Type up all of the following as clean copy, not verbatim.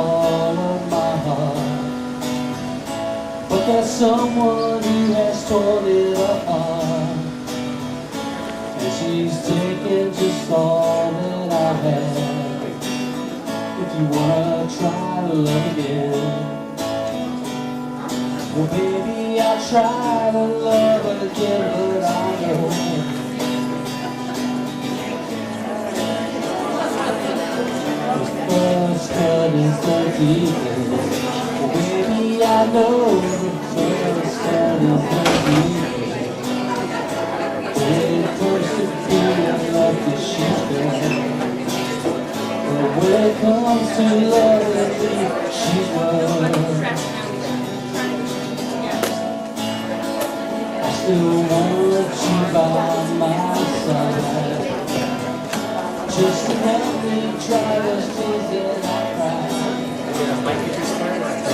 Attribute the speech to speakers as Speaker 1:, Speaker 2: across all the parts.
Speaker 1: all of my heart. But there's someone who has torn it apart, and she's taken just all that I have. If you wanna try to love again, well baby, I'll try to love again, but I know the first cut is the deepest. Well baby, I know the first cut is the deepest. When it comes to feeling like that she's been, but when it comes to loving me, she's one. Still want you by my side, just to help me dry those tears that I cry.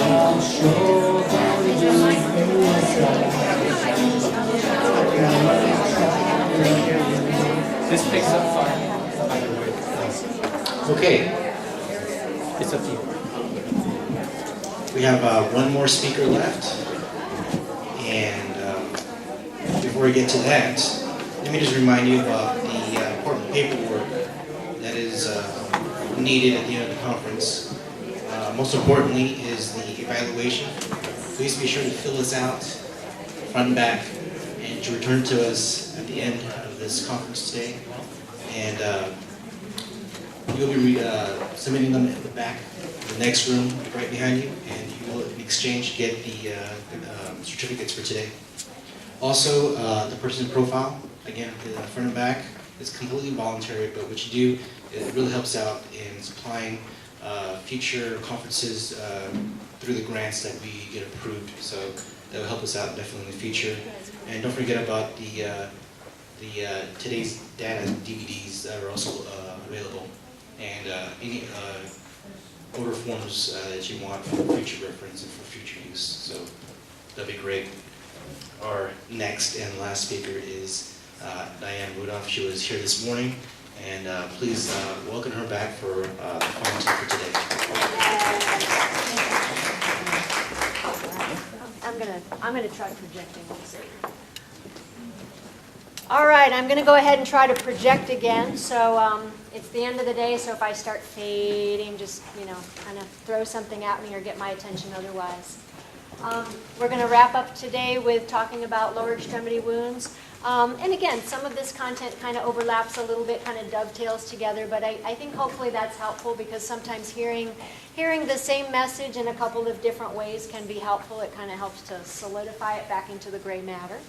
Speaker 1: I'm sure that you will try.
Speaker 2: This picks up fine.
Speaker 3: Okay,
Speaker 2: It's up to you.
Speaker 3: we have one more speaker left, and before we get to that, let me just remind you about the important paperwork that is needed at the end of the conference. Most importantly is the evaluation. Please be sure to fill this out, front and back, and to return to us at the end of this conference today. And you'll be submitting them at the back of the next room right behind you, and you will in exchange get the certificates for today. Also, the person's profile, again, the front and back, is completely voluntary, but what you do, it really helps out in supplying future conferences through the grants that we get approved. So that will help us out definitely in the future. And don't forget about the today's data DVDs that are also available, and any order forms that you want for future reference and for future use. So that'd be great. Our next and last speaker is Dianne Rudolph. She was here this morning, and please welcome her back for the final talk for today.
Speaker 4: I'm gonna try projecting. All right, I'm gonna go ahead and try to project again. So it's the end of the day, so if I start fading, just kind of throw something at me or get my attention otherwise. We're going to wrap up today with talking about lower extremity wounds. And again, some of this content kind of overlaps a little bit, kind of dovetails together, but I think hopefully that's helpful, because sometimes hearing the same message in a couple of different ways can be helpful. It kind of helps to solidify it back into the gray matter.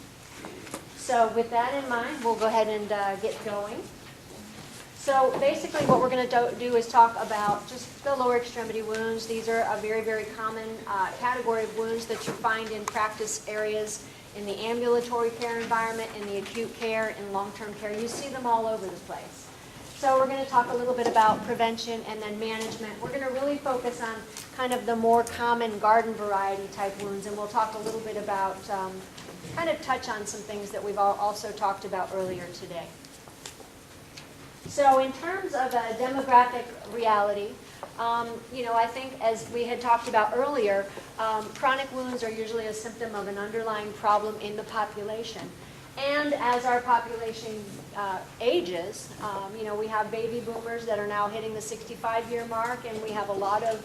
Speaker 4: So with that in mind, we'll go ahead and get going. So basically what we're going to do is talk about just the lower extremity wounds. These are a very, very common category of wounds that you find in practice areas, in the ambulatory care environment, in the acute care, in long-term care. You see them all over the place. So we're going to talk a little bit about prevention and then management. We're going to really focus on kind of the more common garden variety type wounds, and we'll talk a little bit about, kind of touch on some things that we've also talked about earlier today. So in terms of a demographic reality, I think as we had talked about earlier, chronic wounds are usually a symptom of an underlying problem in the population. And as our population ages, we have baby boomers that are now hitting the 65-year mark, and we have a lot of,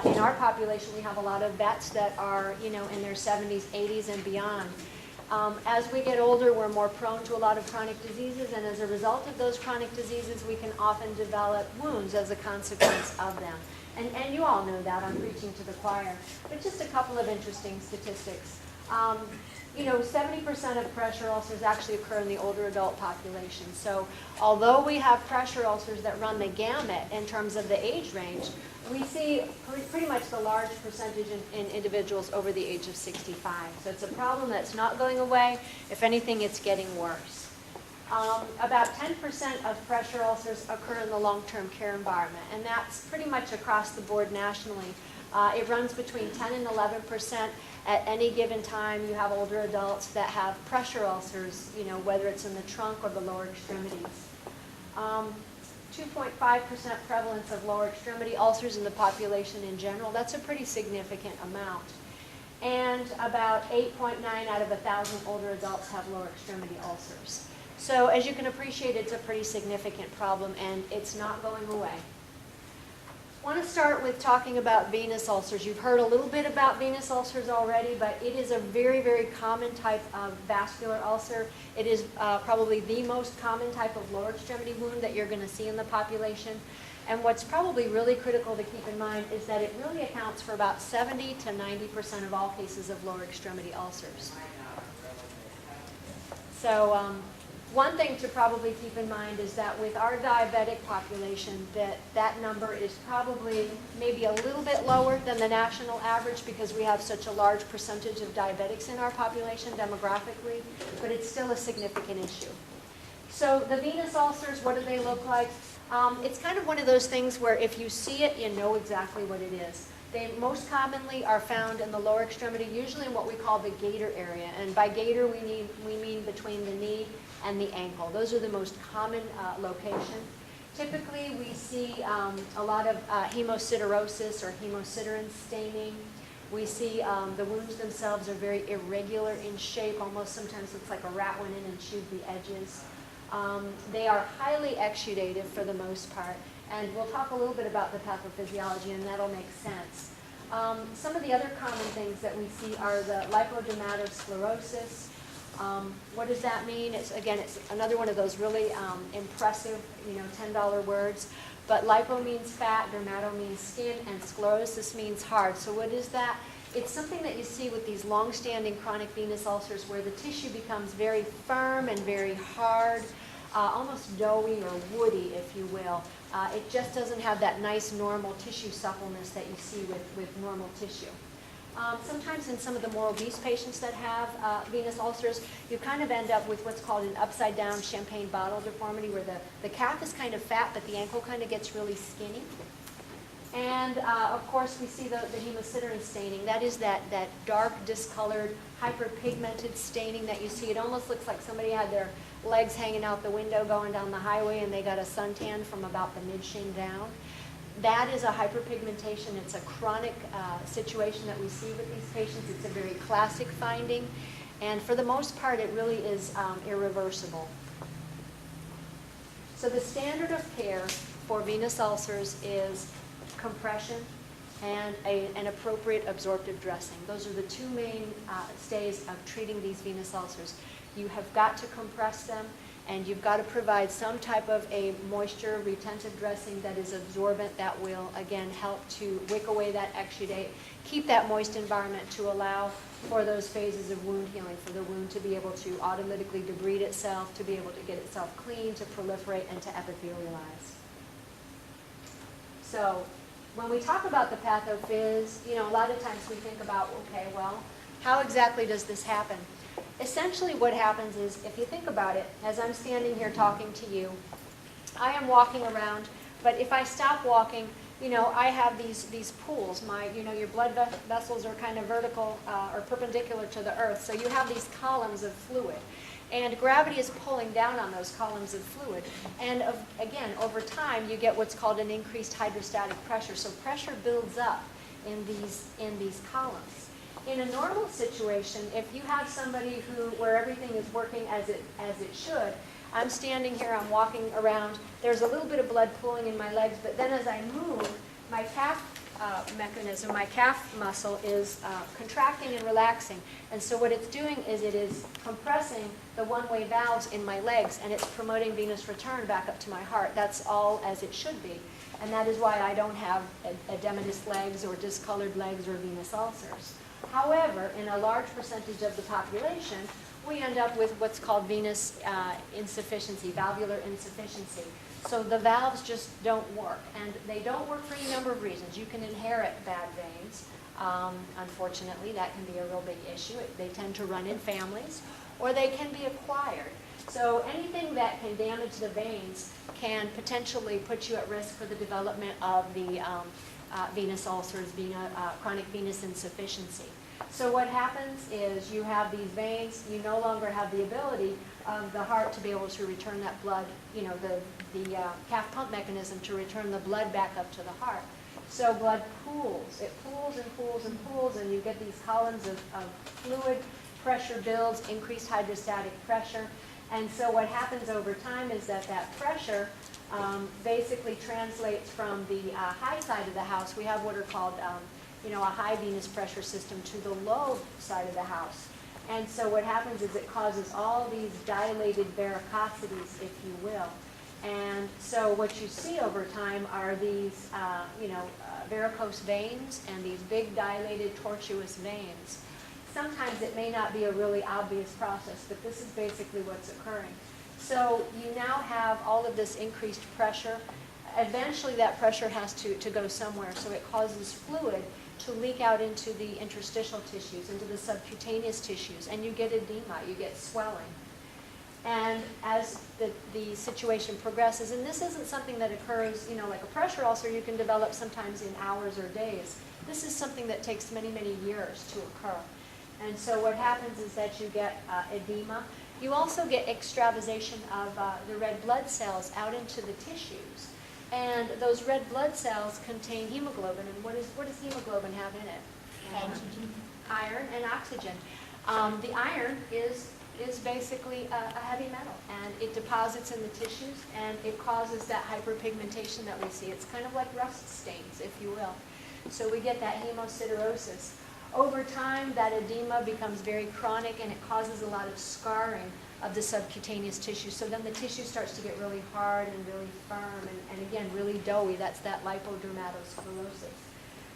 Speaker 4: in our population, we have a lot of vets that are, in their 70s, 80s, and beyond. As we get older, we're more prone to a lot of chronic diseases, and as a result of those chronic diseases, we can often develop wounds as a consequence of them. And you all know that, I'm preaching to the choir. But just a couple of interesting statistics. 70% of pressure ulcers actually occur in the older adult population. So although we have pressure ulcers that run the gamut in terms of the age range, we see pretty much the large percentage in individuals over the age of 65. So it's a problem that's not going away. If anything, it's getting worse. About 10% of pressure ulcers occur in the long-term care environment, and that's pretty much across the board nationally. It runs between 10 and 11%. At any given time, you have older adults that have pressure ulcers, whether it's in the trunk or the lower extremities. 2.5% prevalence of lower extremity ulcers in the population in general. That's a pretty significant amount. And about 8.9 out of 1,000 older adults have lower extremity ulcers. So as you can appreciate, it's a pretty significant problem, and it's not going away. I want to start with talking about venous ulcers. You've heard a little bit about venous ulcers already, but it is a very, very common type of vascular ulcer. It is probably the most common type of lower extremity wound that you're going to see in the population. And what's probably really critical to keep in mind is that it really accounts for about 70 to 90% of all cases of lower extremity ulcers. So one thing to probably keep in mind is that with our diabetic population, that number is probably maybe a little bit lower than the national average because we have such a large percentage of diabetics in our population demographically, but it's still a significant issue. So the venous ulcers, what do they look like? It's kind of one of those things where if you see it, you know exactly what it is. They most commonly are found in the lower extremity, usually in what we call the gaiter area. And by gaiter, we mean between the knee and the ankle. Those are the most common location. Typically, we see a lot of hemosiderosis or hemosiderin staining. We see the wounds themselves are very irregular in shape. Almost sometimes looks like a rat went in and chewed the edges. They are highly exudative for the most part. And we'll talk a little bit about the pathophysiology, and that'll make sense. Some of the other common things that we see are the lipodermatosclerosis. What does that mean? It's another one of those really impressive, $10 words. But lipo means fat, dermato means skin, and sclerosis means hard. So what is that? It's something that you see with these long-standing chronic venous ulcers where the tissue becomes very firm and very hard, almost doughy or woody, if you will. It just doesn't have that nice normal tissue suppleness that you see with normal tissue. Sometimes in some of the more obese patients that have venous ulcers, you kind of end up with what's called an upside-down champagne bottle deformity where the calf is kind of fat, but the ankle kind of gets really skinny. And of course, we see the hemosiderin staining. That is that dark, discolored, hyperpigmented staining that you see. It almost looks like somebody had their legs hanging out the window going down the highway and they got a suntan from about the mid-shin down. That is a hyperpigmentation. It's a chronic situation that we see with these patients. It's a very classic finding. And for the most part, it really is irreversible. So the standard of care for venous ulcers is compression and an appropriate absorptive dressing. Those are the two main stays of treating these venous ulcers. You have got to compress them, and you've got to provide some type of a moisture retentive dressing that is absorbent that will, again, help to wick away that exudate, keep that moist environment to allow for those phases of wound healing, for the wound to be able to autolytically debride itself, to be able to get itself clean, to proliferate, and to epithelialize. So when we talk about the pathophys, a lot of times we think about, okay, well, how exactly does this happen? Essentially what happens is, if you think about it, as I'm standing here talking to you, I am walking around, but if I stop walking, I have these pools. Your blood vessels are kind of vertical or perpendicular to the earth, so you have these columns of fluid. And gravity is pulling down on those columns of fluid. And again, over time, you get what's called an increased hydrostatic pressure. So pressure builds up in these columns. In a normal situation, if you have somebody where everything is working as it should, I'm standing here, I'm walking around, there's a little bit of blood pooling in my legs, but then as I move, my calf mechanism, my calf muscle is contracting and relaxing. And so what it's doing is it is compressing the one-way valves in my legs, and it's promoting venous return back up to my heart. That's all as it should be. And that is why I don't have edematous legs or discolored legs or venous ulcers. However, in a large percentage of the population, we end up with what's called venous insufficiency, valvular insufficiency. So the valves just don't work, and they don't work for any number of reasons. You can inherit bad veins. Unfortunately, that can be a real big issue. They tend to run in families, or they can be acquired. So anything that can damage the veins can potentially put you at risk for the development of the venous ulcers, chronic venous insufficiency. So what happens is you have these veins, you no longer have the ability of the heart to be able to return that blood, the calf pump mechanism to return the blood back up to the heart. So blood pools. It pools and pools and pools, and you get these columns of fluid. Pressure builds, increased hydrostatic pressure. And so what happens over time is that pressure basically translates from the high side of the house. We have what are called a high venous pressure system to the low side of the house. And so what happens is it causes all these dilated varicosities, if you will. And so what you see over time are these, varicose veins and these big dilated tortuous veins. Sometimes it may not be a really obvious process, but this is basically what's occurring. So you now have all of this increased pressure. Eventually that pressure has to go somewhere, so it causes fluid to leak out into the interstitial tissues, into the subcutaneous tissues, and you get edema, you get swelling. And as the situation progresses, and this isn't something that occurs, like a pressure ulcer you can develop sometimes in hours or days. This is something that takes many, many years to occur. And so what happens is that you get edema. You also get extravasation of the red blood cells out into the tissues. And those red blood cells contain hemoglobin. And what does hemoglobin have in it?
Speaker 2: Oxygen.
Speaker 4: Iron and oxygen. The iron is basically a heavy metal, and it deposits in the tissues, and it causes that hyperpigmentation that we see. It's kind of like rust stains, if you will. So we get that hemosiderosis. Over time, that edema becomes very chronic, and it causes a lot of scarring of the subcutaneous tissue. So then the tissue starts to get really hard and really firm, and again, really doughy. That's that lipodermatosclerosis.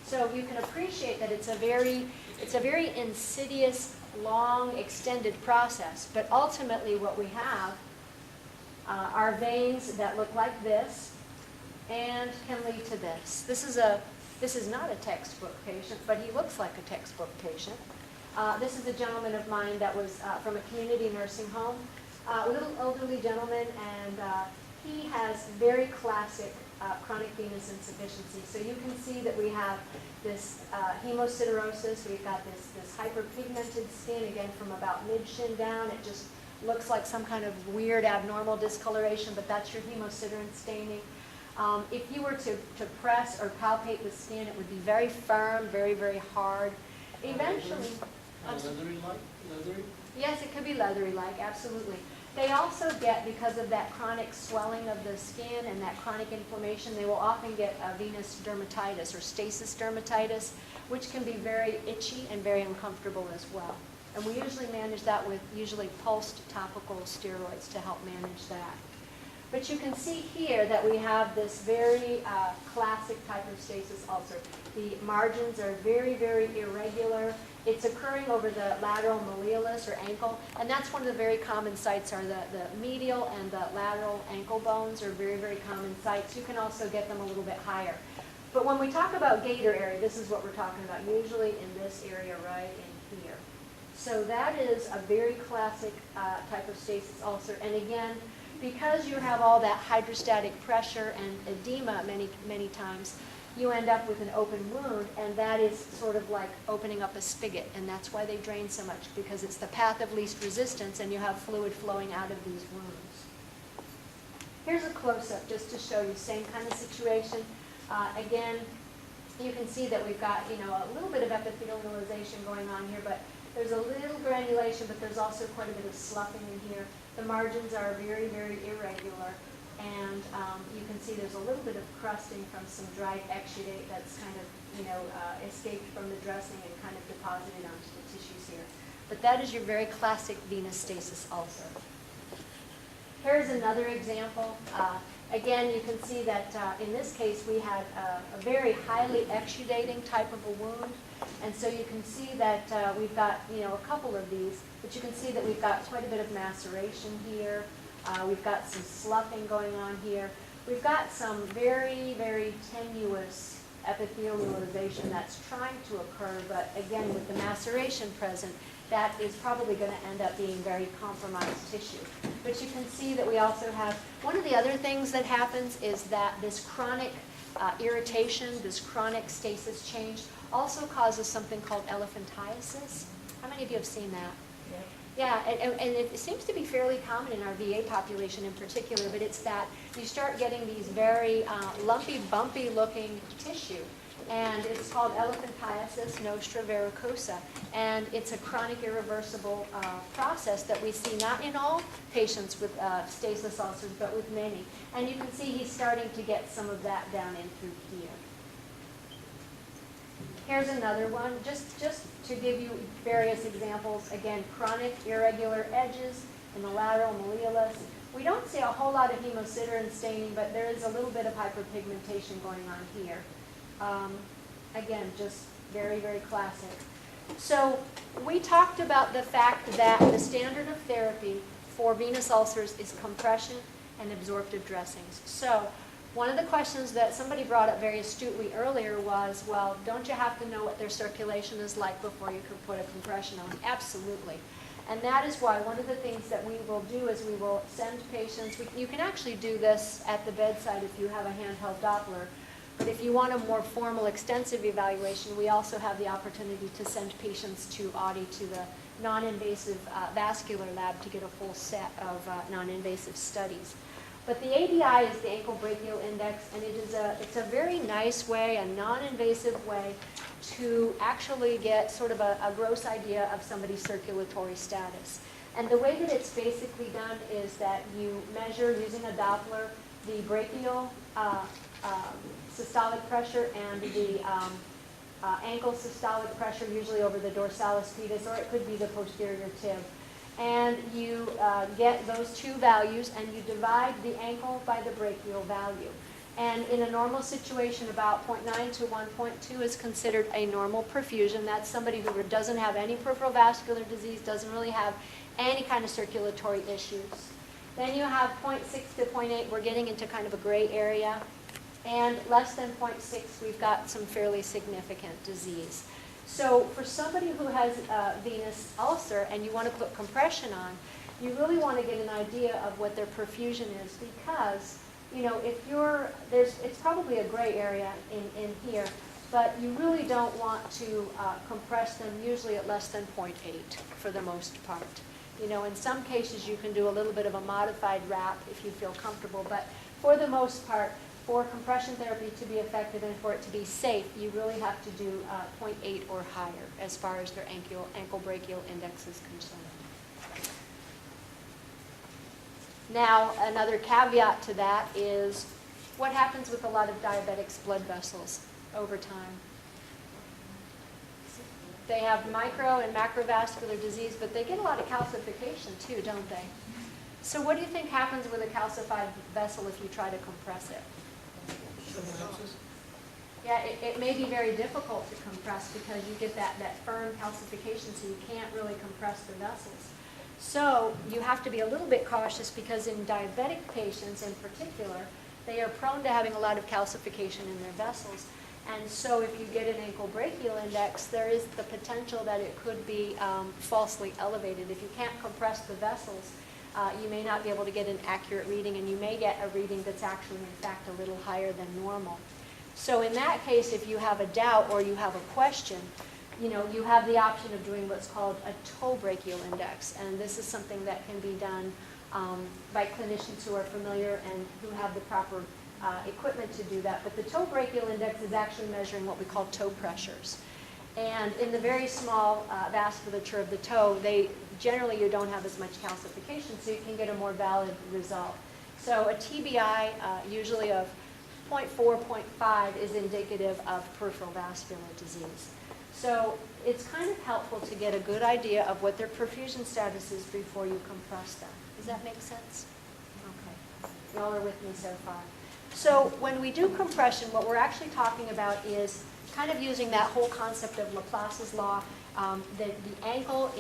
Speaker 4: So you can appreciate that it's a very insidious, long, extended process. But ultimately, what we have are veins that look like this, and can lead to this. This is not a textbook patient, but he looks like a textbook patient. This is a gentleman of mine that was from a community nursing home, a little elderly gentleman, and he has very classic chronic venous insufficiency. So you can see that we have this hemosiderosis, we've got this hyperpigmented skin, again from about mid-shin down. It just looks like some kind of weird abnormal discoloration, but that's your hemosiderin staining. If you were to press or palpate the skin, it would be very firm, very, very hard. Eventually...
Speaker 2: Leathery?
Speaker 4: Yes, it could be leathery-like, absolutely. They also get, because of that chronic swelling of the skin and that chronic inflammation, they will often get venous dermatitis or stasis dermatitis, which can be very itchy and very uncomfortable as well. And we usually manage that with pulsed topical steroids to help manage that. But you can see here that we have this very classic type of stasis ulcer. The margins are very, very irregular. It's occurring over the lateral malleolus or ankle, and that's one of the very common sites are the medial and the lateral ankle bones are very, very common sites. You can also get them a little bit higher. But when we talk about gator area, this is what we're talking about, usually in this area right in here. So that is a very classic type of stasis ulcer, and again, because you have all that hydrostatic pressure and edema many, many times, you end up with an open wound, and that is sort of like opening up a spigot, and that's why they drain so much, because it's the path of least resistance, and you have fluid flowing out of these wounds. Here's a close-up just to show you, same kind of situation. Again, you can see that we've got, a little bit of epithelialization going on here, but there's a little granulation, but there's also quite a bit of sloughing in here. The margins are very, very irregular, and you can see there's a little bit of crusting from some dried exudate that's kind of, escaped from the dressing and kind of deposited onto the tissues here. But that is your very classic venous stasis ulcer. Here's another example. Again, you can see that in this case we had a very highly exudating type of a wound. And so you can see that we've got, a couple of these, but you can see that we've got quite a bit of maceration here. We've got some sloughing going on here. We've got some very, very tenuous epithelialization that's trying to occur, but again, with the maceration present, that is probably going to end up being very compromised tissue. But you can see that we also have, one of the other things that happens is that this chronic irritation, this chronic stasis change, also causes something called elephantiasis. How many of you have seen that? Yeah, and it seems to be fairly common in our VA population in particular, but it's that you start getting these very lumpy, bumpy looking tissue. And it's called elephantiasis nostra varicosa. And it's a chronic irreversible process that we see not in all patients with stasis ulcers, but with many. And you can see he's starting to get some of that down in through here. Here's another one, just to give you various examples. Again, chronic irregular edges in the lateral malleolus. We don't see a whole lot of hemosiderin staining, but there is a little bit of hyperpigmentation going on here. Again, just very, very classic. So we talked about the fact that the standard of therapy for venous ulcers is compression and absorptive dressings. So one of the questions that somebody brought up very astutely earlier was, well, don't you have to know what their circulation is like before you can put a compression on? Absolutely. And that is why one of the things that we will do is we will send patients, you can actually do this at the bedside if you have a handheld Doppler, but if you want a more formal, extensive evaluation, we also have the opportunity to send patients to Audi to the non-invasive vascular lab to get a full set of non-invasive studies. But the ABI is the ankle brachial index, and it's a very nice way, a non-invasive way to actually get sort of a gross idea of somebody's circulatory status. And the way that it's basically done is that you measure using a Doppler the brachial systolic pressure and the ankle systolic pressure, usually over the dorsalis pedis, or it could be the posterior tib. And you get those two values and you divide the ankle by the brachial value. And in a normal situation, about 0.9 to 1.2 is considered a normal perfusion. That's somebody who doesn't have any peripheral vascular disease, doesn't really have any kind of circulatory issues. Then you have 0.6 to 0.8, we're getting into kind of a gray area. And less than 0.6, we've got some fairly significant disease. So for somebody who has a venous ulcer and you want to put compression on, you really want to get an idea of what their perfusion is, because, you know, if it's probably a gray area in here, but you really don't want to compress them usually at less than 0.8 for the most part. You know, in some cases you can do a little bit of a modified wrap if you feel comfortable, but for the most part, for compression therapy to be effective and for it to be safe, you really have to do 0.8 or higher as far as their ankle brachial index is concerned. Now, another caveat to that is what happens with a lot of diabetics' blood vessels over time. They have micro and macrovascular disease, but they get a lot of calcification too, don't they? So what do you think happens with a calcified vessel if you try to compress it? Yeah, it may be very difficult to compress because you get that firm calcification, so you can't really compress the vessels. So you have to be a little bit cautious because in diabetic patients in particular, they are prone to having a lot of calcification in their vessels. And so if you get an ankle brachial index, there is the potential that it could be falsely elevated. If you can't compress the vessels, you may not be able to get an accurate reading, and you may get a reading that's actually, in fact, a little higher than normal. So in that case, if you have a doubt or you have a question, you know, you have the option of doing what's called a toe brachial index, and this is something that can be done by clinicians who are familiar and who have the proper equipment to do that. But the toe brachial index is actually measuring what we call toe pressures. And in the very small vasculature of the toe, generally you don't have as much calcification, so you can get a more valid result. So a TBI usually of 0.4, 0.5 is indicative of peripheral vascular disease. So it's kind of helpful to get a good idea of what their perfusion status is before you compress them. Does that make sense? Okay. Y'all are with me so far. So when we do compression, what we're actually talking about is kind of using that whole concept of Laplace's law. The ankle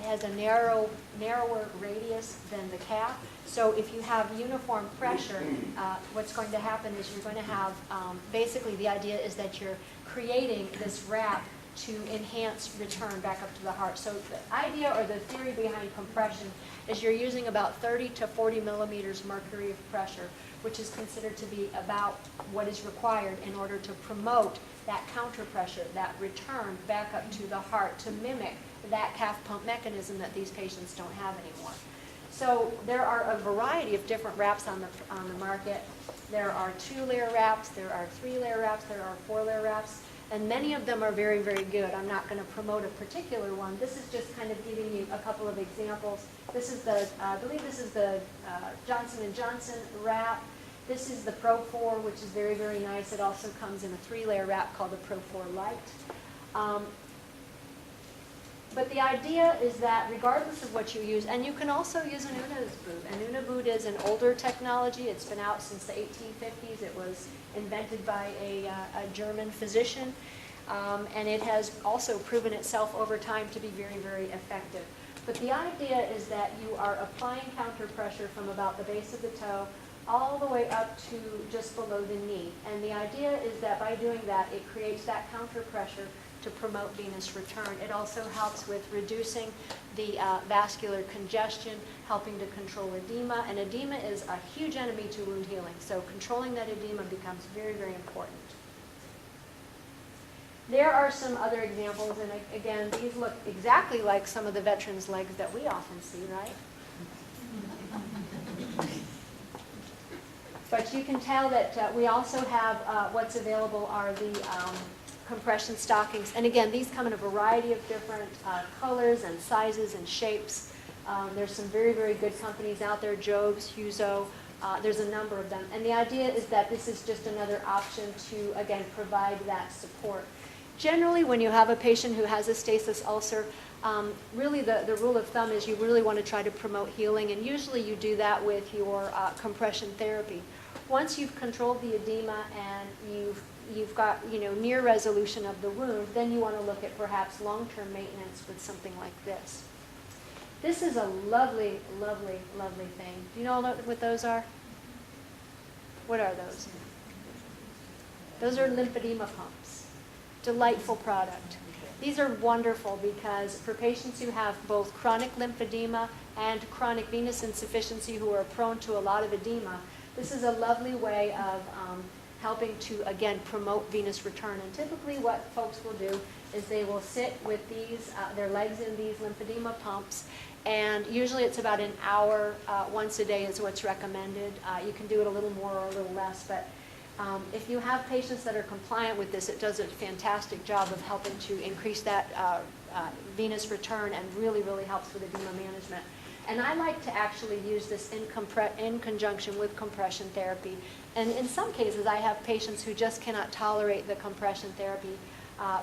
Speaker 4: has a narrower radius than the calf. So if you have uniform pressure, what's going to happen is you're going to have, basically the idea is that you're creating this wrap to enhance return back up to the heart. So the idea or the theory behind compression is you're using about 30 to 40 millimeters mercury of pressure, which is considered to be about what is required in order to promote that counter pressure, that return back up to the heart to mimic that calf pump mechanism that these patients don't have anymore. So there are a variety of different wraps on the market. There are 2-layer wraps, there are 3-layer wraps, there are 4-layer wraps, and many of them are very, very good. I'm not going to promote a particular one. This is just kind of giving you a couple of examples. This is the, I believe this is the Johnson & Johnson wrap. This is the Pro 4, which is very, very nice. It also comes in a 3-layer wrap called the Pro 4 Lite. But the idea is that regardless of what you use, and you can also use an Aboot. An Aboot is an older technology. It's been out since the 1850s. It was invented by a German physician, and it has also proven itself over time to be very, very effective. But the idea is that you are applying counter pressure from about the base of the toe all the way up to just below the knee. And the idea is that by doing that, it creates that counter pressure to promote venous return. It also helps with reducing the vascular congestion, helping to control edema, and edema is a huge enemy to wound healing, so controlling that edema becomes very, very important. There are some other examples, and again, these look exactly like some of the veterans' legs that we often see, right? But you can tell that we also have what's available are the compression stockings. And again, these come in a variety of different colors and sizes and shapes. There's some very, very good companies out there, Jobs, Huzo, there's a number of them. And the idea is that this is just another option to, again, provide that support. Generally, when you have a patient who has a stasis ulcer, really the rule of thumb is you really want to try to promote healing, and usually you do that with your compression therapy. Once you've controlled the edema and you've got near resolution of the wound, then you want to look at perhaps long-term maintenance with something like this. This is a lovely, lovely, lovely thing. Do you know what those are? What are those? Those are lymphedema pumps. Delightful product. These are wonderful because for patients who have both chronic lymphedema and chronic venous insufficiency who are prone to a lot of edema, this is a lovely way of helping to, again, promote venous return. And typically what folks will do is they will sit with these, their legs in these lymphedema pumps, and usually it's about an hour once a day is what's recommended. You can do it a little more or a little less, but if you have patients that are compliant with this, it does a fantastic job of helping to increase that venous return and really, really helps with edema management. And I like to actually use this in conjunction with compression therapy. And in some cases, I have patients who just cannot tolerate the compression therapy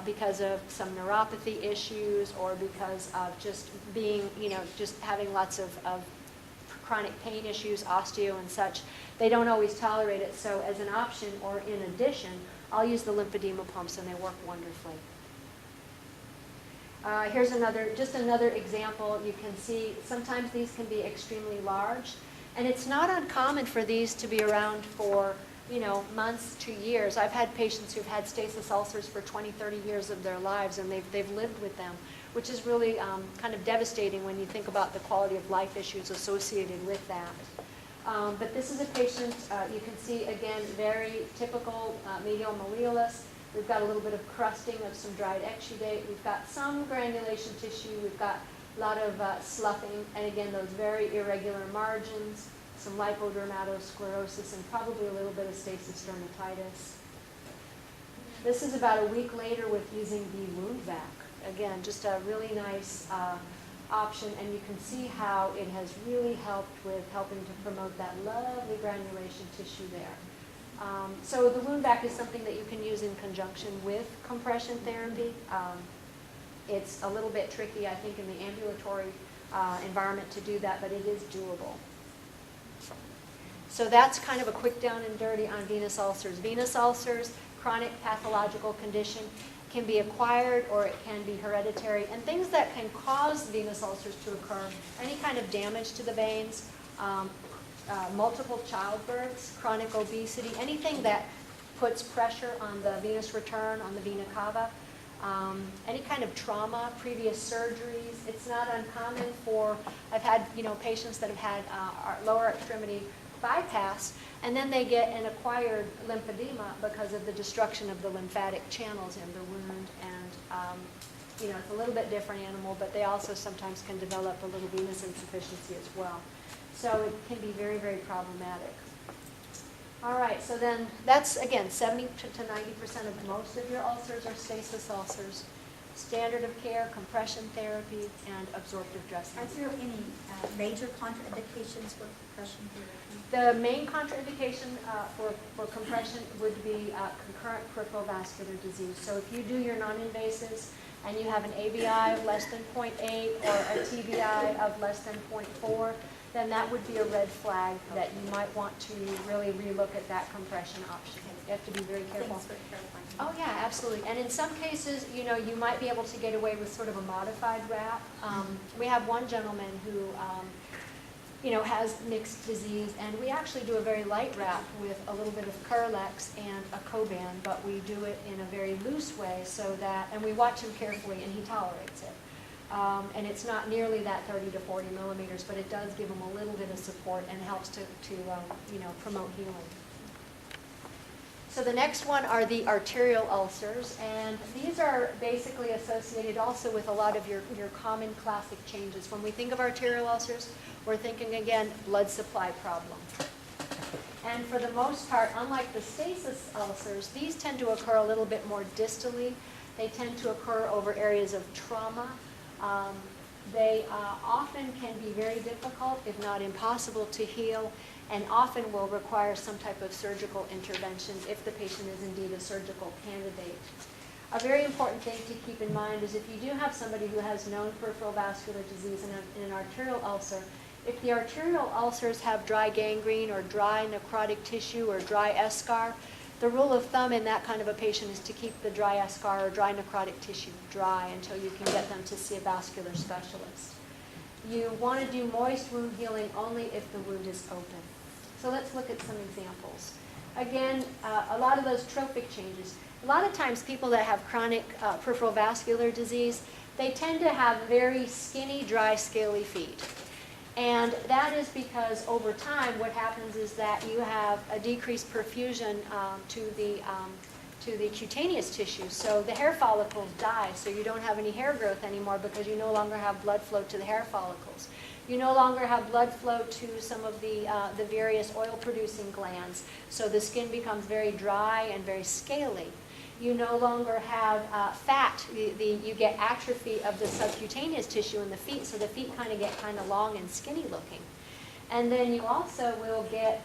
Speaker 4: because of some neuropathy issues or because of just being, just having lots of chronic pain issues, osteo and such. They don't always tolerate it. So as an option or in addition, I'll use the lymphedema pumps and they work wonderfully. Here's just another example. You can see sometimes these can be extremely large, and it's not uncommon for these to be around for months to years. I've had patients who've had stasis ulcers for 20, 30 years of their lives, and they've lived with them, which is really kind of devastating when you think about the quality of life issues associated with that. But this is a patient, you can see again, very typical medial malleolus. We've got a little bit of crusting of some dried exudate. We've got some granulation tissue. We've got a lot of sloughing, and again, those very irregular margins, some lipodermatosclerosis, and probably a little bit of stasis dermatitis. This is about a week later with using the wound vac. Again, just a really nice option, and you can see how it has really helped with helping to promote that lovely granulation tissue there. So the wound vac is something that you can use in conjunction with compression therapy. It's a little bit tricky, I think, in the ambulatory environment to do that, but it is doable. So that's kind of a quick down and dirty on venous ulcers. Venous ulcers, chronic pathological condition, can be acquired or it can be hereditary. And things that can cause venous ulcers to occur, any kind of damage to the veins, multiple childbirths, chronic obesity, anything that puts pressure on the venous return, on the vena cava, any kind of trauma, previous surgeries. It's not uncommon for, I've had patients that have had lower extremity bypass, and then they get an acquired lymphedema because of the destruction of the lymphatic channels in the wound. And it's a little bit different animal, but they also sometimes can develop a little venous insufficiency as well. So it can be very, very problematic. All right, so then that's, again, 70 to 90% of most of your ulcers are stasis ulcers. Standard of care, compression therapy, and absorptive dressing.
Speaker 5: Are there any major contraindications for compression therapy?
Speaker 4: The main contraindication for compression would be concurrent peripheral vascular disease. So if you do your non-invasives and you have an ABI of less than 0.8 or a TBI of less than 0.4, then that would be a red flag that you might want to really relook at that compression option. You have to be very careful.
Speaker 5: Thanks for clarifying.
Speaker 4: Oh yeah, absolutely. And in some cases, you might be able to get away with sort of a modified wrap. We have one gentleman who, has mixed disease, and we actually do a very light wrap with a little bit of Kerrville and a Coban, but we do it in a very loose way so that, and we watch him carefully, and he tolerates it. And it's not nearly that 30 to 40 millimeters, but it does give him a little bit of support and helps to promote healing. So the next one are the arterial ulcers, and these are basically associated also with a lot of your common classic changes. When we think of arterial ulcers, we're thinking, again, blood supply problem. And for the most part, unlike the stasis ulcers, these tend to occur a little bit more distally. They tend to occur over areas of trauma. They often can be very difficult, if not impossible, to heal, and often will require some type of surgical intervention if the patient is indeed a surgical candidate. A very important thing to keep in mind is if you do have somebody who has known peripheral vascular disease in an arterial ulcer, if the arterial ulcers have dry gangrene or dry necrotic tissue or dry eschar, the rule of thumb in that kind of a patient is to keep the dry eschar or dry necrotic tissue dry until you can get them to see a vascular specialist. You want to do moist wound healing only if the wound is open. So let's look at some examples. Again, a lot of those trophic changes. A lot of times people that have chronic peripheral vascular disease, they tend to have very skinny, dry, scaly feet. And that is because over time what happens is that you have a decreased perfusion to the cutaneous tissue. So the hair follicles die, so you don't have any hair growth anymore because you no longer have blood flow to the hair follicles. You no longer have blood flow to some of the various oil-producing glands, so the skin becomes very dry and very scaly. You no longer have fat. You get atrophy of the subcutaneous tissue in the feet, so the feet kind of long and skinny looking. And then you also will get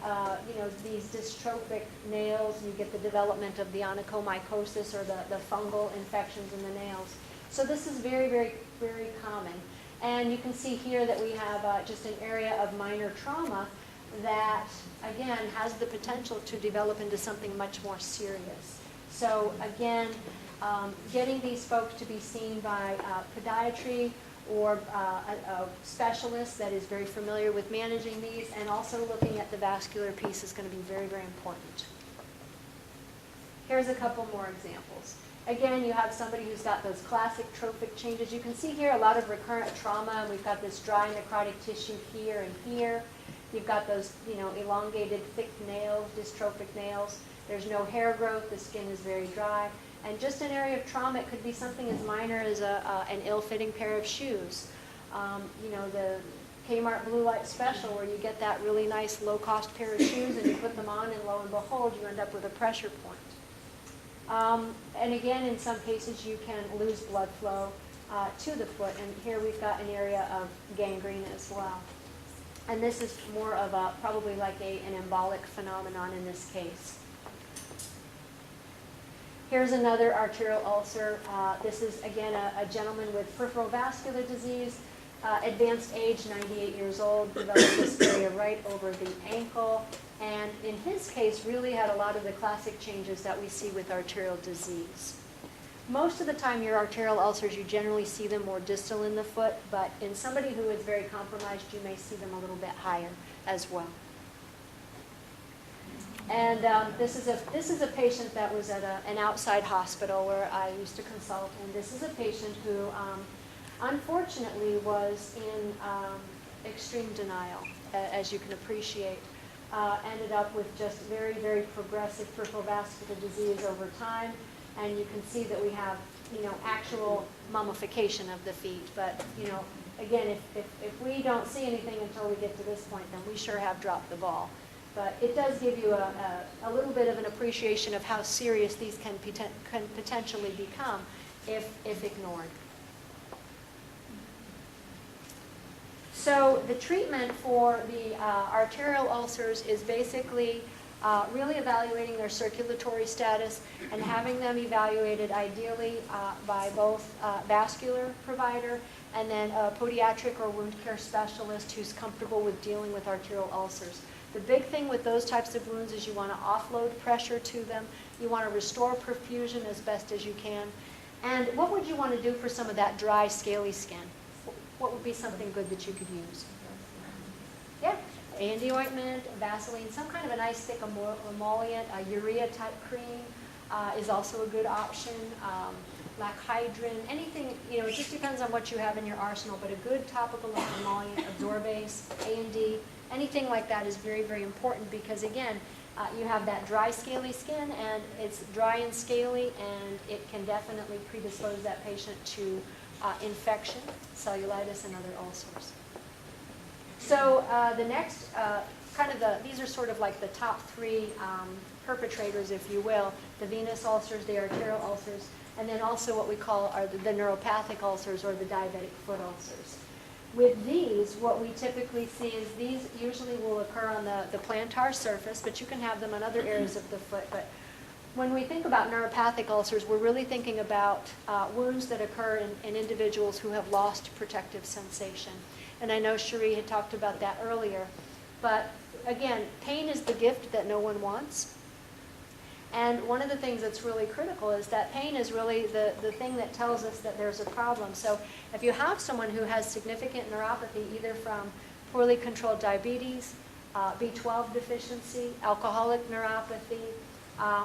Speaker 4: these dystrophic nails. You get the development of the onychomycosis or the fungal infections in the nails. So this is very, very, very common. And you can see here that we have just an area of minor trauma that, again, has the potential to develop into something much more serious. So again, getting these folks to be seen by podiatry or a specialist that is very familiar with managing these, and also looking at the vascular piece is going to be very, very important. Here's a couple more examples. Again, you have somebody who's got those classic trophic changes. You can see here a lot of recurrent trauma. We've got this dry necrotic tissue here and here. You've got those, elongated, thick nails, dystrophic nails. There's no hair growth. The skin is very dry. And just an area of trauma, it could be something as minor as an ill-fitting pair of shoes. The Kmart Blue Light Special, where you get that really nice low-cost pair of shoes and you put them on, and lo and behold, you end up with a pressure point. And again, in some cases, you can lose blood flow to the foot. And here we've got an area of gangrene as well. And this is more of probably like an embolic phenomenon in this case. Here's another arterial ulcer. This is, again, a gentleman with peripheral vascular disease, advanced age, 98 years old, developed this area right over the ankle. And in his case, really had a lot of the classic changes that we see with arterial disease. Most of the time, your arterial ulcers, you generally see them more distal in the foot, but in somebody who is very compromised, you may see them a little bit higher as well. And this is a patient that was at an outside hospital where I used to consult, and this is a patient who unfortunately was in extreme denial, as you can appreciate. Ended up with just very, very progressive peripheral vascular disease over time, and you can see that we have, actual mummification of the feet. But, again, if we don't see anything until we get to this point, then we sure have dropped the ball. But it does give you a little bit of an appreciation of how serious these can potentially become if ignored. So the treatment for the arterial ulcers is basically really evaluating their circulatory status and having them evaluated ideally by both vascular provider and then a podiatric or wound care specialist who's comfortable with dealing with arterial ulcers. The big thing with those types of wounds is you want to offload pressure to them. You want to restore perfusion as best as you can. And what would you want to do for some of that dry, scaly skin? What would be something good that you could use? Yeah, A&D ointment, Vaseline, some kind of a nice thick emollient, a urea type cream is also a good option. Lachydrin, anything, it just depends on what you have in your arsenal, but a good topical emollient, Absorbase, A&D, anything like that is very, very important because, again, you have that dry, scaly skin, and it's dry and scaly, and it can definitely predispose that patient to infection, cellulitis, and other ulcers. So the next, these are sort of like the top three perpetrators, if you will, the venous ulcers, the arterial ulcers, and then also what we call are the neuropathic ulcers or the diabetic foot ulcers. With these, what we typically see is these usually will occur on the plantar surface, but you can have them on other areas of the foot. But when we think about neuropathic ulcers, we're really thinking about wounds that occur in individuals who have lost protective sensation. And I know Cherie had talked about that earlier. But again, pain is the gift that no one wants. And one of the things that's really critical is that pain is really the thing that tells us that there's a problem. So if you have someone who has significant neuropathy, either from poorly controlled diabetes, B12 deficiency, alcoholic neuropathy,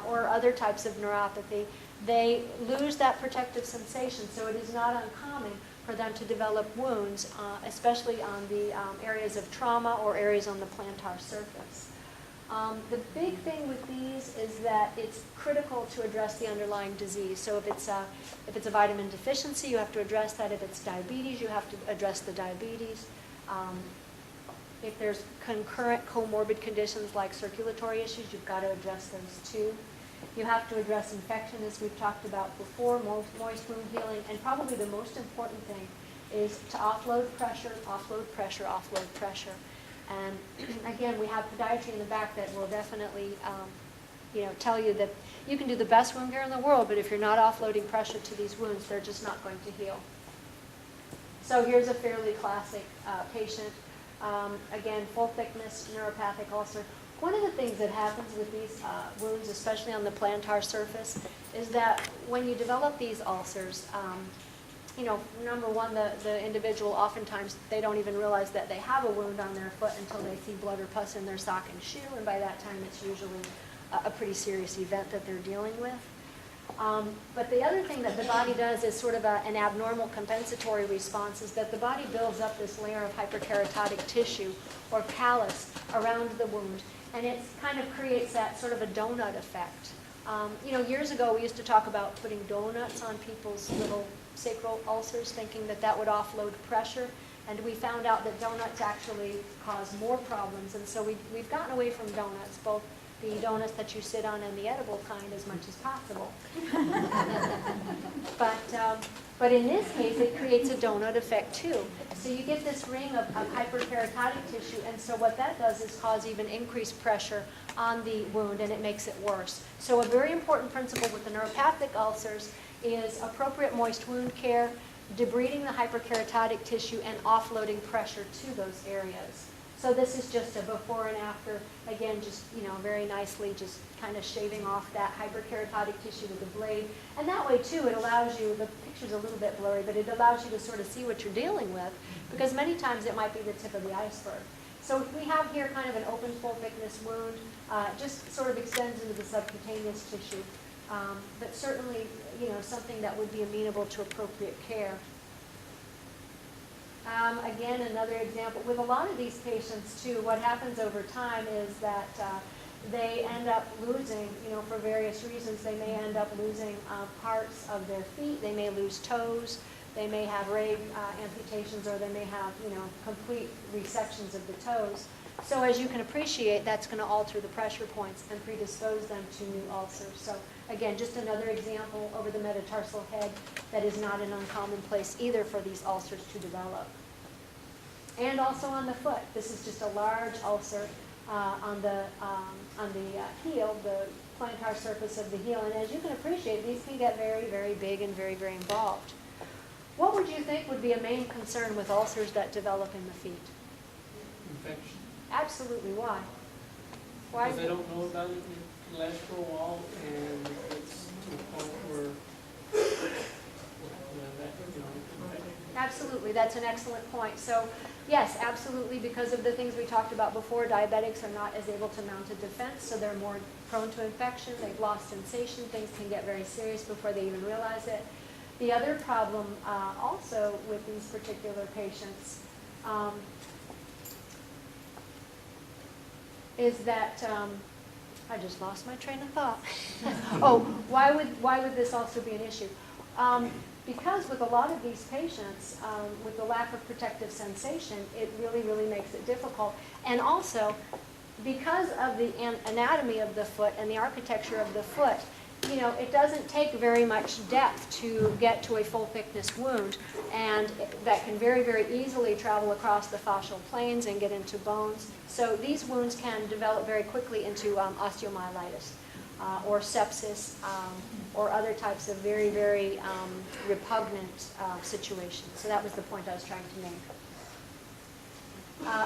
Speaker 4: or other types of neuropathy, they lose that protective sensation. So it is not uncommon for them to develop wounds, especially on the areas of trauma or areas on the plantar surface. The big thing with these is that it's critical to address the underlying disease. So if it's a vitamin deficiency, you have to address that. If it's diabetes, you have to address the diabetes. If there's concurrent comorbid conditions like circulatory issues, you've got to address those too. You have to address infection, as we've talked about before, moist wound healing, and probably the most important thing is to offload pressure, offload pressure, offload pressure. And again, we have podiatry in the back that will definitely tell you that you can do the best wound care in the world, but if you're not offloading pressure to these wounds, they're just not going to heal. So here's a fairly classic patient. Again, full thickness neuropathic ulcer. One of the things that happens with these wounds, especially on the plantar surface, is that when you develop these ulcers, number one, the individual oftentimes, they don't even realize that they have a wound on their foot until they see blood or pus in their sock and shoe, and by that time it's usually a pretty serious event that they're dealing with. But the other thing that the body does is sort of an abnormal compensatory response is that the body builds up this layer of hyperkeratotic tissue or callus around the wound, and it kind of creates that sort of a donut effect. Years ago we used to talk about putting donuts on people's little sacral ulcers, thinking that that would offload pressure, and we found out that donuts actually cause more problems, and so we've gotten away from donuts, both the donuts that you sit on and the edible kind, as much as possible. But in this case, it creates a donut effect too. So you get this ring of hyperkeratotic tissue, and so what that does is cause even increased pressure on the wound, and it makes it worse. So a very important principle with the neuropathic ulcers is appropriate moist wound care, debriding the hyperkeratotic tissue, and offloading pressure to those areas. So this is just a before and after, again, just, very nicely just kind of shaving off that hyperkeratotic tissue with the blade. And that way, too, it allows you, the picture's a little bit blurry, but it allows you to sort of see what you're dealing with, because many times it might be the tip of the iceberg. So if we have here kind of an open full thickness wound, just sort of extends into the subcutaneous tissue. But certainly, something that would be amenable to appropriate care. Again, another example, with a lot of these patients too, what happens over time is that they end up losing, for various reasons, they may end up losing parts of their feet, they may lose toes, they may have amputations, or they may have, complete resections of the toes. So as you can appreciate, that's going to alter the pressure points and predispose them to new ulcers. So again, just another example over the metatarsal head that is not an uncommon place either for these ulcers to develop. And also on the foot. This is just a large ulcer on the heel, the plantar surface of the heel. And as you can appreciate, these can get very, very big and very, very involved. What would you think would be a main concern with ulcers that develop in the feet?
Speaker 2: Infection.
Speaker 4: Absolutely. Why? Why?
Speaker 2: Because they don't know about it, it lasts for a while, and it's to the point where,
Speaker 4: Absolutely, that's an excellent point. So, yes, absolutely, because of the things we talked about before, diabetics are not as able to mount a defense, so they're more prone to infection. They've lost sensation. Things can get very serious before they even realize it. The other problem also with these particular patients is that I just lost my train of thought. Oh, why would this also be an issue? Because with a lot of these patients, with the lack of protective sensation, it really, really makes it difficult. And also, because of the anatomy of the foot and the architecture of the foot, it doesn't take very much depth to get to a full thickness wound, and that can very, very easily travel across the fascial planes and get into bones. So these wounds can develop very quickly into osteomyelitis or sepsis or other types of very, very repugnant situations. So that was the point I was trying to make.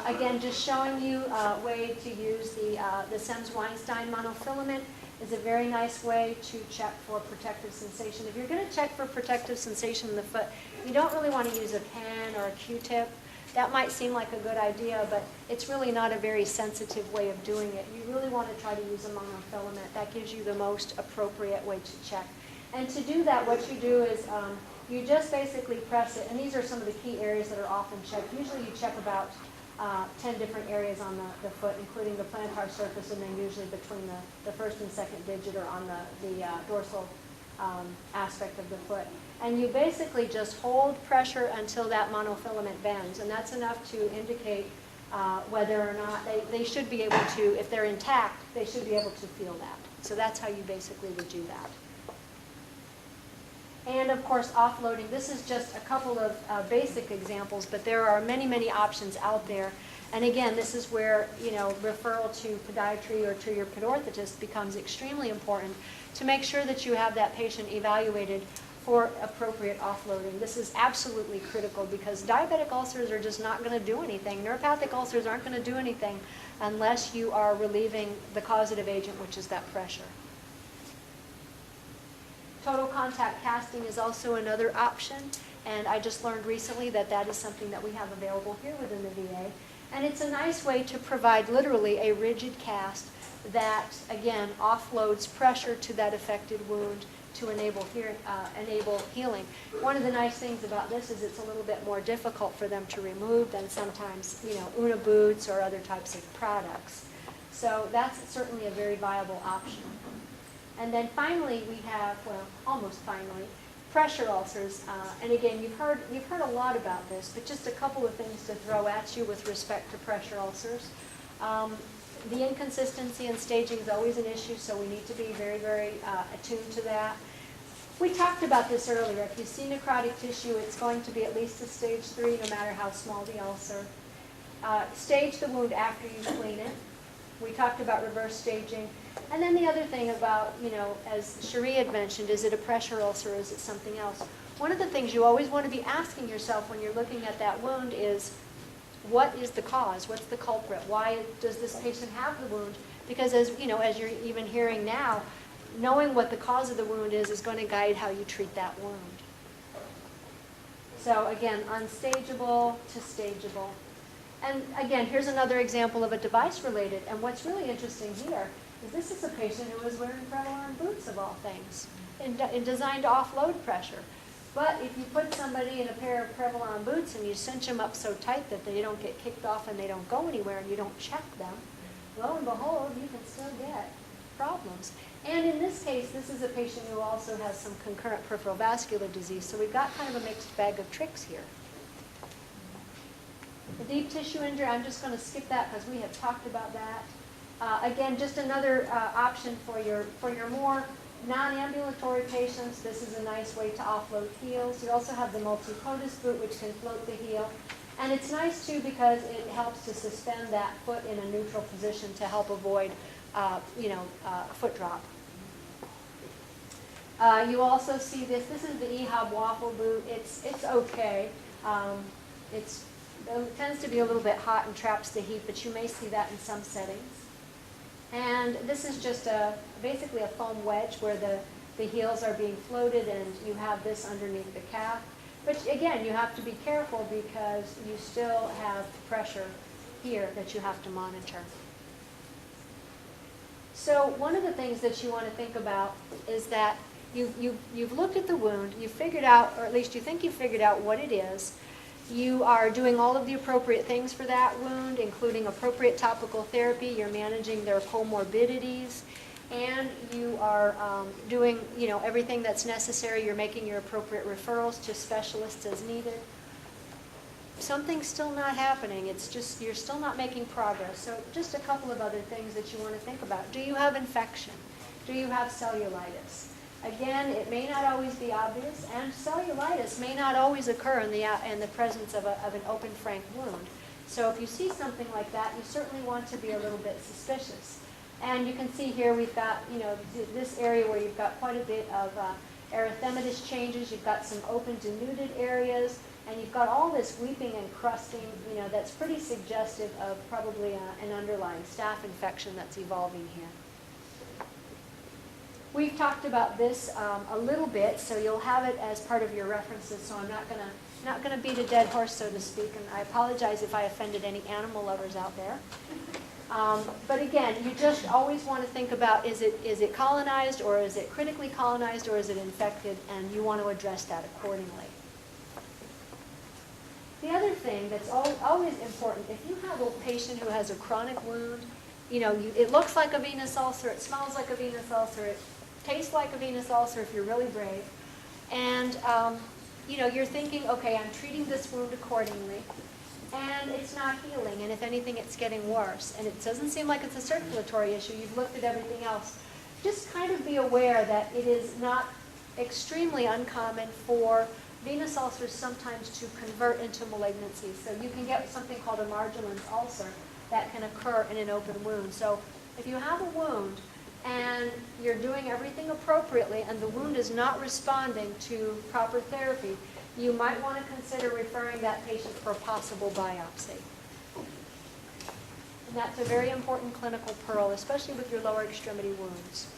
Speaker 4: Again, just showing you a way to use the Semmes-Weinstein monofilament is a very nice way to check for protective sensation. If you're going to check for protective sensation in the foot, you don't really want to use a pen or a Q-tip. That might seem like a good idea, but it's really not a very sensitive way of doing it. You really want to try to use a monofilament. That gives you the most appropriate way to check. And to do that, what you do is you just basically press it, and these are some of the key areas that are often checked. Usually you check about 10 different areas on the foot, including the plantar surface, and then usually between the first and second digit or on the dorsal aspect of the foot. And you basically just hold pressure until that monofilament bends, and that's enough to indicate whether or not they should be able to, if they're intact, they should be able to feel that. So that's how you basically would do that. And of course, offloading. This is just a couple of basic examples, but there are many, many options out there. And again, this is where, referral to podiatry or to your podorthotist becomes extremely important to make sure that you have that patient evaluated for appropriate offloading. This is absolutely critical because diabetic ulcers are just not going to do anything. Neuropathic ulcers aren't going to do anything unless you are relieving the causative agent, which is that pressure. Total contact casting is also another option, and I just learned recently that that is something that we have available here within the VA. And it's a nice way to provide literally a rigid cast that, again, offloads pressure to that affected wound to enable healing. One of the nice things about this is it's a little bit more difficult for them to remove than sometimes, Una boots or other types of products. So that's certainly a very viable option. And then finally we have, well, almost finally, pressure ulcers. And again, you've heard a lot about this, but just a couple of things to throw at you with respect to pressure ulcers. The inconsistency in staging is always an issue, so we need to be very, very attuned to that. We talked about this earlier. If you see necrotic tissue, it's going to be at least a stage 3, no matter how small the ulcer. Stage the wound after you clean it. We talked about reverse staging. And then the other thing about, as Cherie had mentioned, is it a pressure ulcer or is it something else? One of the things you always want to be asking yourself when you're looking at that wound is, what is the cause? What's the culprit? Why does this patient have the wound? Because as you're even hearing now, knowing what the cause of the wound is going to guide how you treat that wound. So again, unstageable to stageable. And again, here's another example of a device related. And what's really interesting here is this is a patient who was wearing Kerrville boots of all things, and designed to offload pressure. But if you put somebody in a pair of Kerrville boots and you cinch them up so tight that they don't get kicked off and they don't go anywhere and you don't check them, lo and behold, you can still get problems. And in this case, this is a patient who also has some concurrent peripheral vascular disease, so we've got kind of a mixed bag of tricks here. The deep tissue injury, I'm just going to skip that because we have talked about that. Again, just another option for your more non-ambulatory patients. This is a nice way to offload heels. You also have the multi-POTUS boot, which can float the heel. And it's nice, too, because it helps to suspend that foot in a neutral position to help avoid, foot drop. You also see this. This is the EHOB waffle boot. It's okay. It tends to be a little bit hot and traps the heat, but you may see that in some settings. And this is just basically a foam wedge where the heels are being floated and you have this underneath the calf. But again, you have to be careful because you still have pressure here that you have to monitor. So one of the things that you want to think about is that you've looked at the wound, you've figured out, or at least you think you've figured out what it is. You are doing all of the appropriate things for that wound, including appropriate topical therapy. You're managing their comorbidities, and you are doing, everything that's necessary. You're making your appropriate referrals to specialists as needed. Something's still not happening. It's just you're still not making progress. So just a couple of other things that you want to think about. Do you have infection? Do you have cellulitis? Again, it may not always be obvious, and cellulitis may not always occur in the presence of an open, frank wound. So if you see something like that, you certainly want to be a little bit suspicious. And you can see here we've got, this area where you've got quite a bit of erythematous changes. You've got some open denuded areas, and you've got all this weeping and crusting, that's pretty suggestive of probably an underlying staph infection that's evolving here. We've talked about this a little bit, so you'll have it as part of your references. So I'm not gonna beat a dead horse, so to speak, and I apologize if I offended any animal lovers out there. But again, you just always want to think about: is it colonized, or is it critically colonized, or is it infected? And you want to address that accordingly. The other thing that's always important: if you have a patient who has a chronic wound, it looks like a venous ulcer, it smells like a venous ulcer, it tastes like a venous ulcer if you're really brave, and you're thinking, okay, I'm treating this wound accordingly, and it's not healing, and if anything, it's getting worse, and it doesn't seem like it's a circulatory issue. You've looked at everything else. Just kind of be aware that it is not extremely uncommon for venous ulcers sometimes to convert into malignancy. So you can get something called a marginal ulcer that can occur in an open wound. So if you have a wound and you're doing everything appropriately and the wound is not responding to proper therapy, you might want to consider referring that patient for a possible biopsy. And that's a very important clinical pearl, especially with your lower extremity wounds.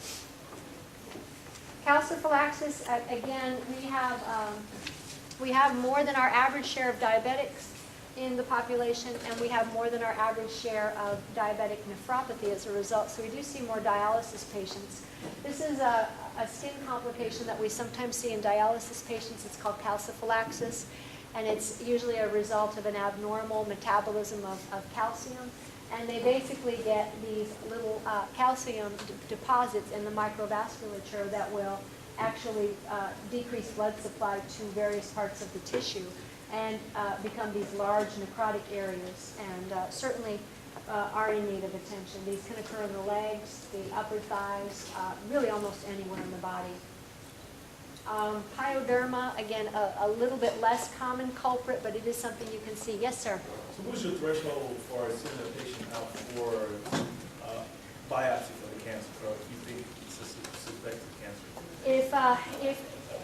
Speaker 4: Calciphylaxis, again, we have more than our average share of diabetics in the population, and we have more than our average share of diabetic nephropathy as a result. So we do see more dialysis patients. This is a skin complication that we sometimes see in dialysis patients. It's called calciphylaxis, and it's usually a result of an abnormal metabolism of calcium. And they basically get these little calcium deposits in the microvasculature that will actually decrease blood supply to various parts of the tissue and become these large necrotic areas, and certainly are in need of attention. These can occur in the legs, the upper thighs, really almost anywhere in the body. Pyoderma, again, a little bit less common culprit, but it is something you can see. Yes, sir?
Speaker 6: So what's your threshold for sending a patient out for biopsy for the cancer, or if you think it's a suspected cancer?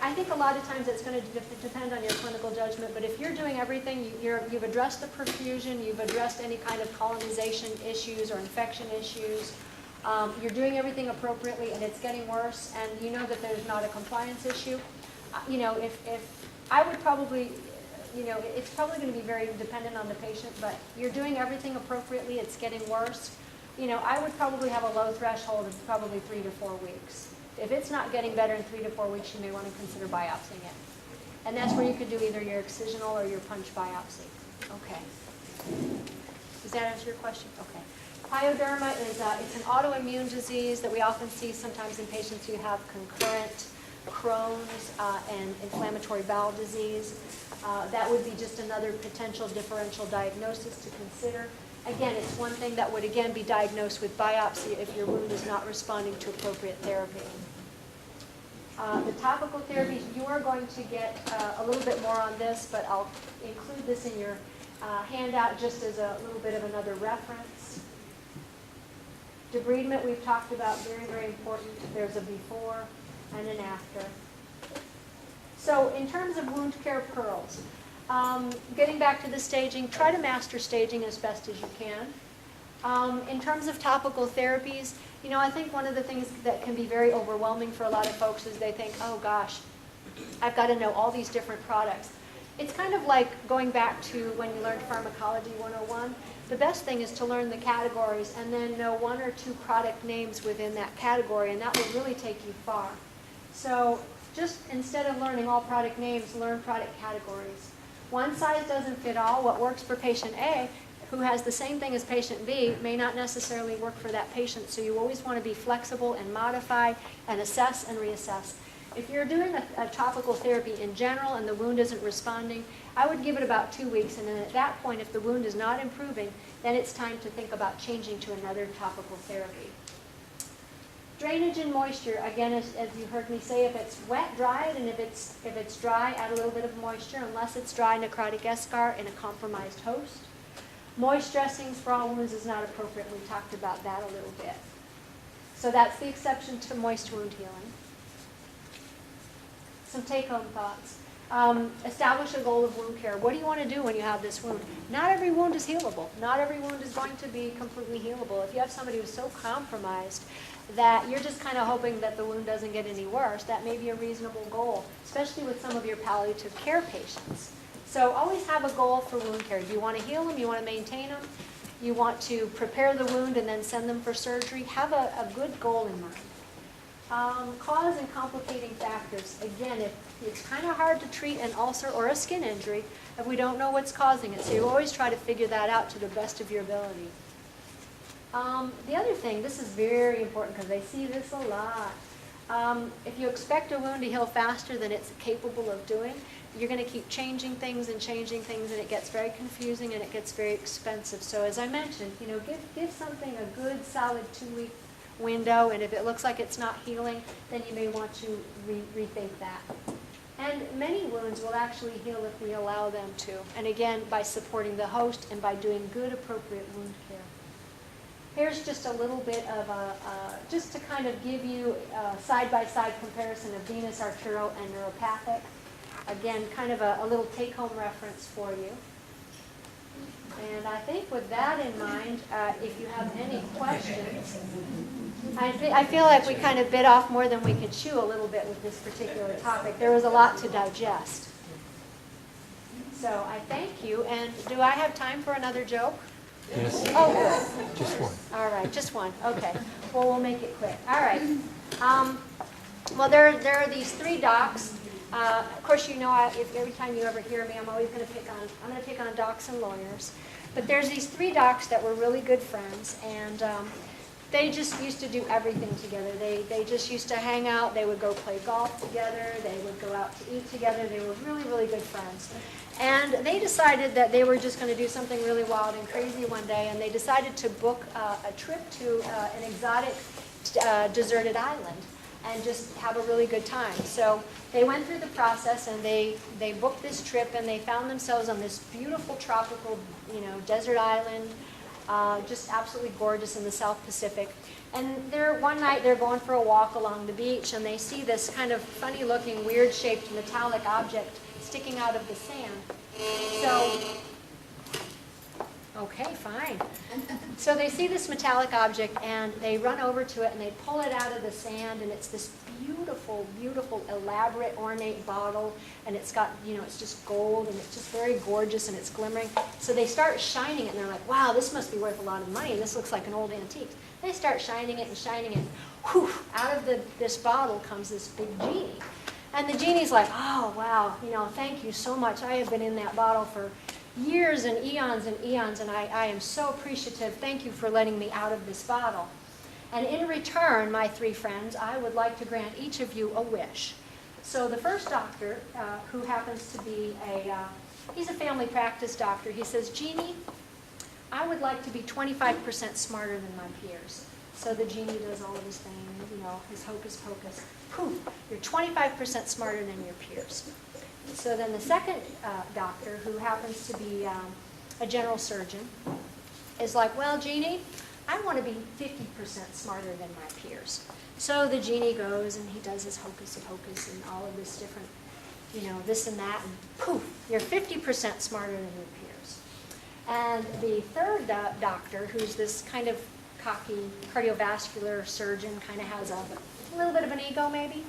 Speaker 4: I think a lot of times it's going to depend on your clinical judgment, but if you're doing everything, you've addressed the perfusion, you've addressed any kind of colonization issues or infection issues, you're doing everything appropriately and it's getting worse, and you know that there's not a compliance issue, if I would probably you know, it's probably going to be very dependent on the patient, but you're doing everything appropriately, it's getting worse. You know, I would probably have a low threshold of probably 3 to 4 weeks. If it's not getting better in 3 to 4 weeks, you may want to consider biopsying it. And that's where you could do either your excisional or your punch biopsy. Okay. Does that answer your question? Okay. Pyoderma is it's an autoimmune disease that we often see sometimes in patients who have concurrent Crohn's and inflammatory bowel disease. That would be just another potential differential diagnosis to consider. Again, it's one thing that would again be diagnosed with biopsy if your wound is not responding to appropriate therapy. The topical therapies, you are going to get a little bit more on this, but I'll include this in your handout just as a little bit of another reference. Debridement we've talked about, very, very important. There's a before and an after. So in terms of wound care pearls, getting back to the staging, try to master staging as best as you can. In terms of topical therapies, you know, I think one of the things that can be very overwhelming for a lot of folks is they think, oh gosh, I've got to know all these different products. It's kind of like going back to when you learned Pharmacology 101. The best thing is to learn the categories and then know 1 or 2 product names within that category, and that will really take you far. So just instead of learning all product names, learn product categories. One size doesn't fit all. What works for patient A, who has the same thing as patient B, may not necessarily work for that patient. So you always want to be flexible and modify and assess and reassess. If you're doing a topical therapy in general and the wound isn't responding, I would give it about 2 weeks, and then at that point, if the wound is not improving, then it's time to think about changing to another topical therapy. Drainage and moisture, again, as you heard me say, if it's wet, dry it, and if it's dry, add a little bit of moisture, unless it's dry necrotic eschar in a compromised host. Moist dressings for all wounds is not appropriate. We talked about that a little bit. So that's the exception to moist wound healing. Some take-home thoughts. Establish a goal of wound care. What do you want to do when you have this wound? Not every wound is healable. Not every wound is going to be completely healable. If you have somebody who's so compromised that you're just kind of hoping that the wound doesn't get any worse, that may be a reasonable goal, especially with some of your palliative care patients. So always have a goal for wound care. Do you want to heal them? You want to maintain them? You want to prepare the wound and then send them for surgery? Have a good goal in mind. Cause and complicating factors. Again, if it's kind of hard to treat an ulcer or a skin injury if we don't know what's causing it. So you always try to figure that out to the best of your ability. The other thing, this is very important because I see this a lot. If you expect a wound to heal faster than it's capable of doing, you're going to keep changing things, and it gets very confusing and it gets very expensive. So as I mentioned, you know, give something a good solid 2-week window, and if it looks like it's not healing, then you may want to rethink that. And many wounds will actually heal if we allow them to, and again, by supporting the host and by doing good, appropriate wound care. Here's just a little bit of just to kind of give you a side-by-side comparison of venous, arterial, and neuropathic. Again, kind of a little take-home reference for you. And I think with that in mind, if you have any questions, I feel like we kind of bit off more than we could chew a little bit with this particular topic. There was a lot to digest. So I thank you. And do I have time for another joke?
Speaker 1: Yes.
Speaker 4: Oh, good.
Speaker 1: Just one.
Speaker 4: All right, just one. Okay. Well, we'll make it quick. All right. Well, there are these 3 docs. Of course, you know, if every time you ever hear me, I'm always going to pick on docs and lawyers. But there's these 3 docs that were really good friends, and they just used to do everything together. They just used to hang out. They would go play golf together. They would go out to eat together. They were really, really good friends. And they decided that they were just going to do something really wild and crazy one day, and they decided to book a trip to an exotic deserted island and just have a really good time. So they went through the process, and they booked this trip, and they found themselves on this beautiful tropical, you know, desert island, just absolutely gorgeous in the South Pacific. And one night they're going for a walk along the beach, and they see this kind of funny-looking, weird-shaped metallic object sticking out of the sand. So, okay, fine. So they see this metallic object, and they run over to it, and they pull it out of the sand, and it's this beautiful, beautiful, elaborate, ornate bottle, and it's got, you know, it's just gold, and it's just very gorgeous, and it's glimmering. So they start shining it, and they're like, wow, this must be worth a lot of money. This looks like an old antique. They start shining it and shining it. Whew, out of this bottle comes this big genie. And the genie's like, oh, wow, you know, thank you so much. I have been in that bottle for years and eons, and I am so appreciative. Thank you for letting me out of this bottle. And in return, my three friends, I would like to grant each of you a wish. So the first doctor, who happens to be he's a family practice doctor, he says, Jeannie, I would like to be 25% smarter than my peers. So the genie does all of his thing, you know, his hocus pocus. Poof, you're 25% smarter than your peers. So then the second doctor, who happens to be a general surgeon, is like, well, Jeannie, I want to be 50% smarter than my peers. So the genie goes and he does his hocus pocus and all of this different, you know, this and that, and poof, you're 50% smarter than your peers. And the third doctor, who's this kind of cocky cardiovascular surgeon, kind of has a little bit of an ego maybe,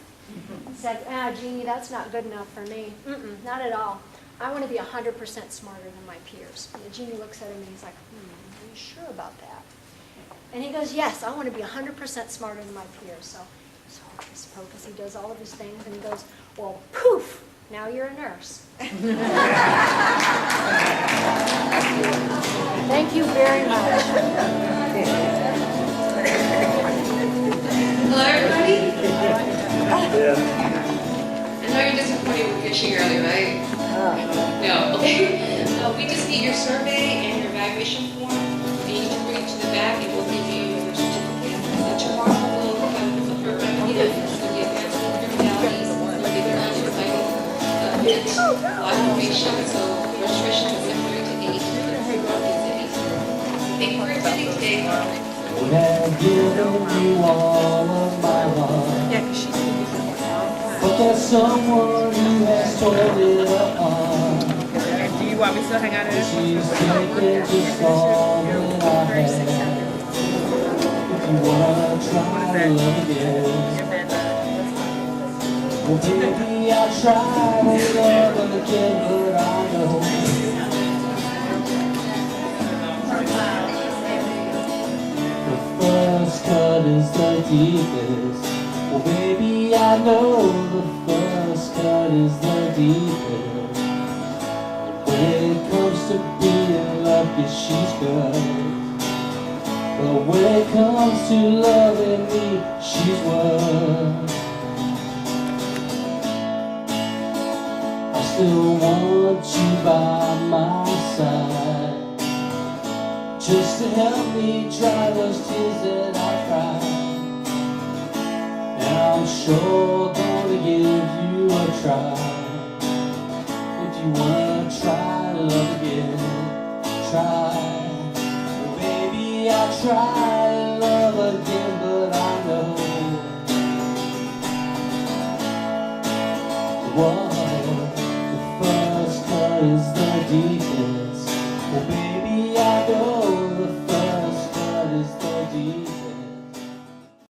Speaker 4: said, Jeannie, that's not good enough for me. Not at all. I want to be 100% smarter than my peers. And the genie looks at him and he's like, are you sure about that? And he goes, yes, I want to be 100% smarter than my peers. So hocus pocus, he does all of his things, and he goes, well, poof, now you're a nurse. Thank you very much.
Speaker 7: Hello, everybody. I know you're disappointed with pitching early, right? No, okay. We just need your survey and your evaluation form. And you can bring it to the back, and we'll give you your certificate. Tomorrow we'll have a program with you. It's going to be advanced criminalities. It's going to be event, live information. So registration is 7:30 to 8. Thank you for attending today.
Speaker 1: Have given you all of my heart.
Speaker 8: Yeah, because she's going to be
Speaker 1: But there's someone who has torn it apart.
Speaker 8: And do you want me to still hang out in it?
Speaker 1: She's taken just all that I have. If you wanna try to love again, well baby I'll try to love again, but I know the first cut is the deepest. Well baby I know the first cut is the deepest. When it comes to being lucky, she's good. But when it comes to loving me, she's worth. I still want you by my side, just to help me dry those tears that I cry. And I'm sure gonna give you a try. If you wanna try love again, try. Well, baby, I'll try love again, but I know whoa, the first cut is the deepest.